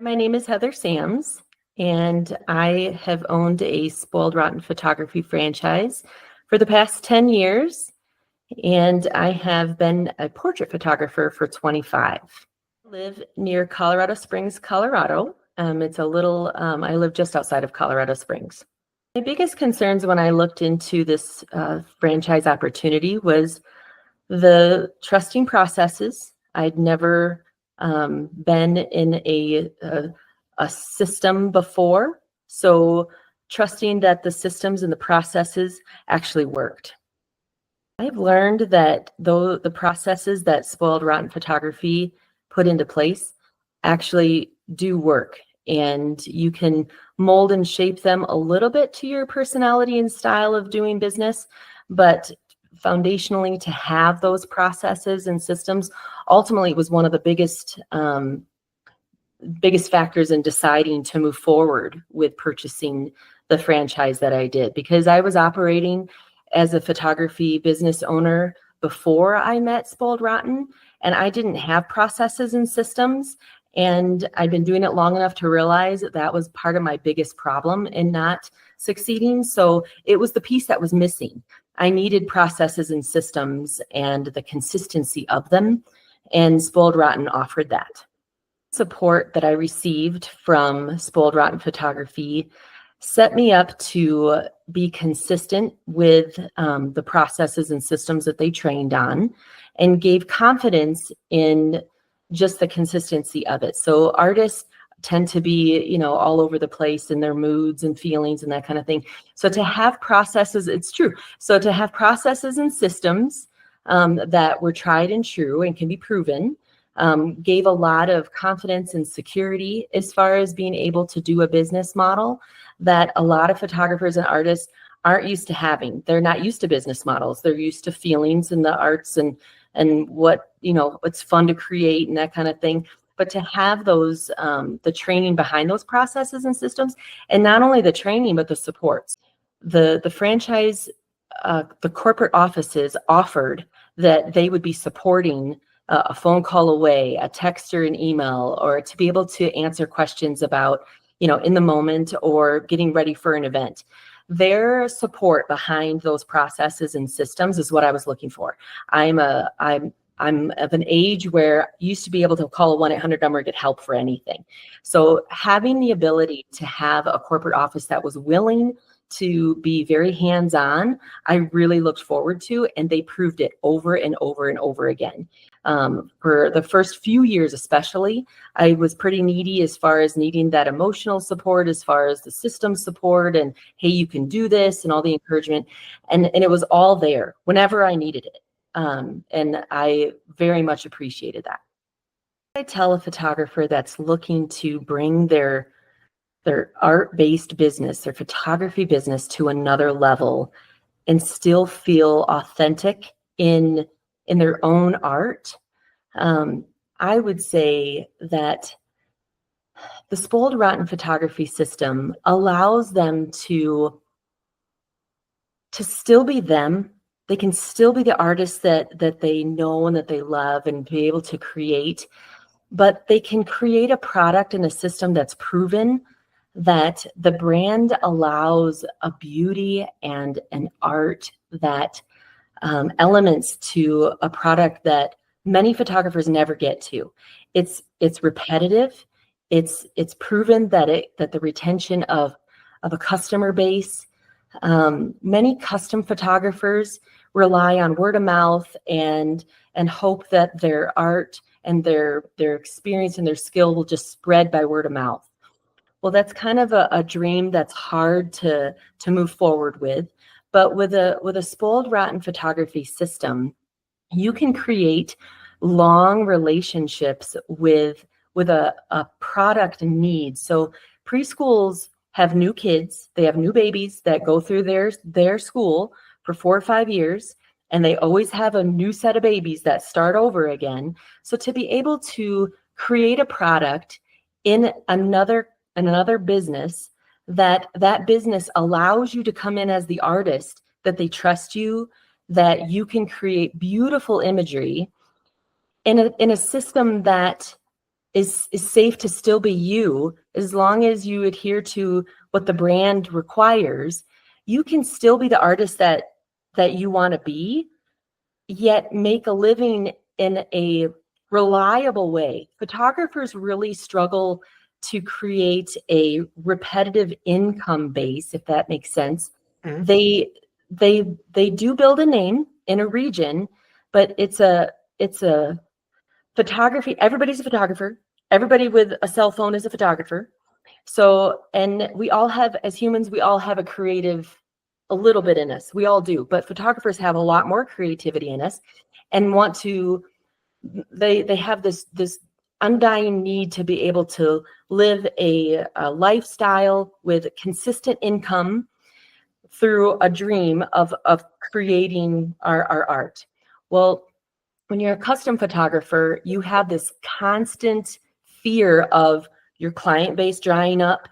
My name is Heather Sams, and I have owned a Spoiled Rotten photography franchise for the past 10 years, and I have been a portrait photographer for 25. I live near Colorado Springs, Colorado. I live just outside of Colorado Springs. My biggest concerns when I looked into this franchise opportunity was the trusting processes. I'd never been in a system before, so trusting that the systems and the processes actually worked. I've learned that though the processes that Spoiled Rotten Photography put into place actually do work, and you can mold and shape them a little bit to your personality and style of doing business, but foundationally to have those processes and systems ultimately was one of the biggest factors in deciding to move forward with purchasing the franchise that I did, because I was operating as a photography business owner before I met Spoiled Rotten, and I didn't have processes and systems. And I'd been doing it long enough to realize that was part of my biggest problem in not succeeding. So it was the piece that was missing. I needed processes and systems and the consistency of them, and Spoiled Rotten offered that. Support that I received from Spoiled Rotten Photography set me up to be consistent with the processes and systems that they trained on, and gave confidence in just the consistency of it. So artists tend to be, all over the place in their moods and feelings and that kind of thing. So to have processes, it's true. So to have processes and systems that were tried and true and can be proven, gave a lot of confidence and security as far as being able to do a business model that a lot of photographers and artists aren't used to having. They're not used to business models. They're used to feelings and the arts and what, what's fun to create and that kind of thing. But to have those, the training behind those processes and systems, and not only the training, but the supports. The franchise, the corporate offices offered that they would be supporting a phone call away, a text or an email, or to be able to answer questions about, in the moment or getting ready for an event. Their support behind those processes and systems is what I was looking for. I'm of an age where I used to be able to call a 1-800 number and get help for anything. So having the ability to have a corporate office that was willing to be very hands-on, I really looked forward to, and they proved it over and over and over again. For the first few years especially, I was pretty needy as far as needing that emotional support, as far as the system support, and hey, you can do this, and all the encouragement. And it was all there whenever I needed it. And I very much appreciated that. I tell a photographer that's looking to bring their art-based business, their photography business to another level and still feel authentic in their own art, I would say that the Spoiled Rotten photography system allows them to still be them. They can still be the artists that they know and that they love and be able to create, but they can create a product and a system that's proven, that the brand allows a beauty and an art that elements to a product that many photographers never get to. It's repetitive. It's proven that the retention of a customer base. Many custom photographers rely on word of mouth and hope that their art and their experience and their skill will just spread by word of mouth. Well, that's kind of a dream that's hard to move forward with. But with a Spoiled Rotten photography system, you can create long relationships with a product need. So preschools have new kids, they have new babies that go through their school for 4 or 5 years, and they always have a new set of babies that start over again. So to be able to create a product in another business, that business allows you to come in as the artist, that they trust you, that you can create beautiful imagery in a system that is safe to still be you, as long as you adhere to what the brand requires. You can still be the artist that you want to be, yet make a living in a reliable way. Photographers really struggle to create a repetitive income base, if that makes sense. Mhm. They do build a name in a region, but it's a photography. Everybody's a photographer. Everybody with a cell phone is a photographer. So, and we all have, as humans, we all have a little bit in us. We all do, but photographers have a lot more creativity in us and want to, they have this undying need to be able to live a lifestyle with consistent income through a dream of creating our art. Well, when you're a custom photographer, you have this constant fear of your client base drying up,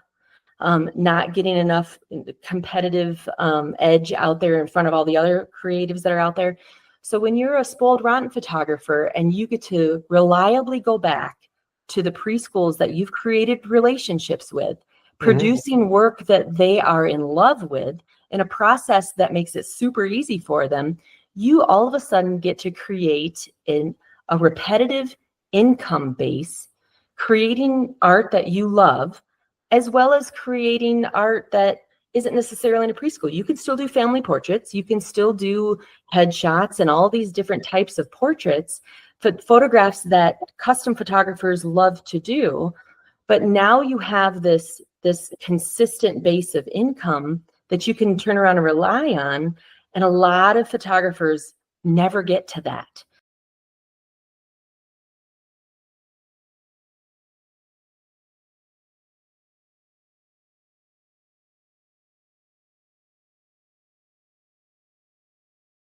not getting enough competitive edge out there in front of all the other creatives that are out there. So when you're a spoiled rotten photographer and you get to reliably go back to the preschools that you've created relationships with, producing work that they are in love with in a process that makes it super easy for them, you all of a sudden get to create a repetitive income base, creating art that you love, as well as creating art that isn't necessarily in a preschool. You can still do family portraits. You can still do headshots and all these different types of portraits, photographs that custom photographers love to do. But now you have this consistent base of income that you can turn around and rely on. And a lot of photographers never get to that.